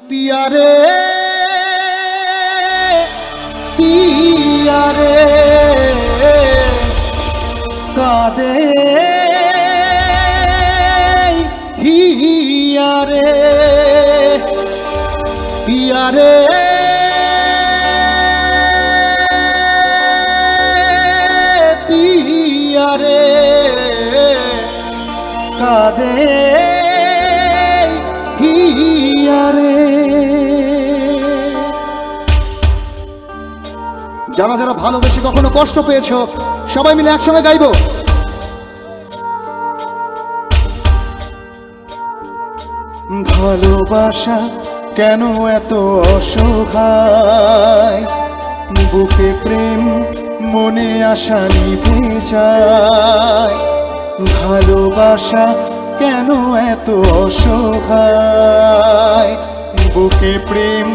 पिया रे कादे हिया रे पिया रे पिया रे कादे हिया रे। যারা যারা ভালোবেসে কখনো কষ্ট পেয়েছো সবাই মিলে একসঙ্গে গাইবো। ভালোবাসা কেন এত অসহায়, বুকে প্রেম মনে আশা নিভে যায়। ভালোবাসা কেন এত অসহায়, বুকে প্রেম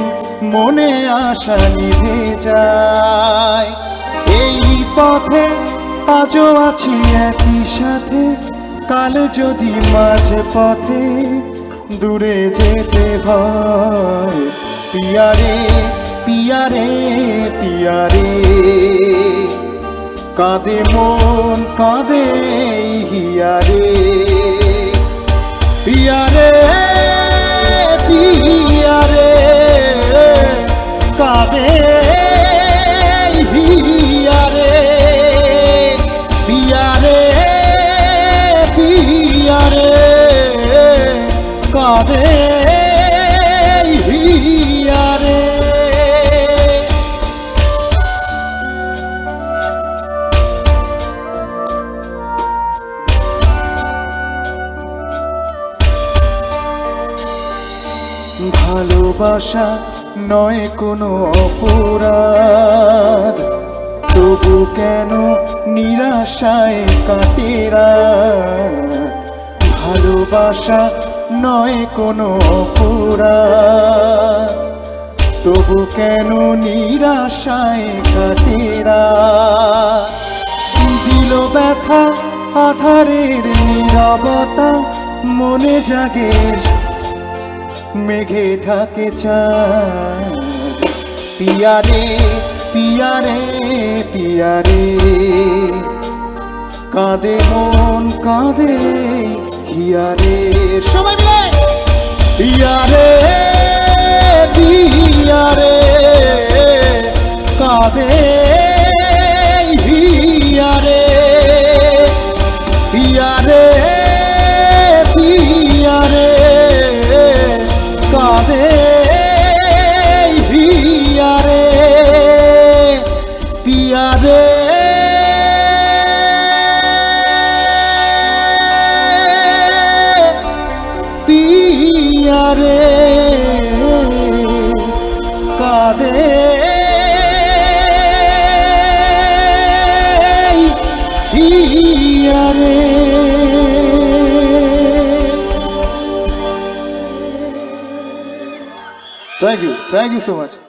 মনে আশা নিভে যায়। এই পথে আজও আছি একই সাথে, কাল যদি মাঝে পথে দূরে যেতে ভয়। পিয়া রে পিয়া রে পিয়া রে কাঁদে মন কাঁদে হিয়া রে। পিয়া রে পিয়া রে কাঁদে হিয়া রে। পিয়া রে পিয়া রে কাঁদে হিয়া রে। ভালোবাসা নয় কোনো অপরাধ, তবু কেন নিরাশায় কাটে রাত। ভালোবাসা নয় কোনো অপরাধ, তবু কেন নিরাশায় কাটে রাত। দিল ব্যথা আধারের নীরবতা, মনে জাগে মেঘে ঢাকে চাঁদ। পিয়া রে পিয়া রে পিয়া রে কাঁদে মন কাঁদে হিয়া রে। সবাই মিলে পিয়া রে পিয়া রে কাঁদে হিয়া রে। পিয়া রে পিয়া রে কাঁদে হিয়া রে। পিয়া রে পিয়া রে কাঁদে হিয়া রে। Thank you so much.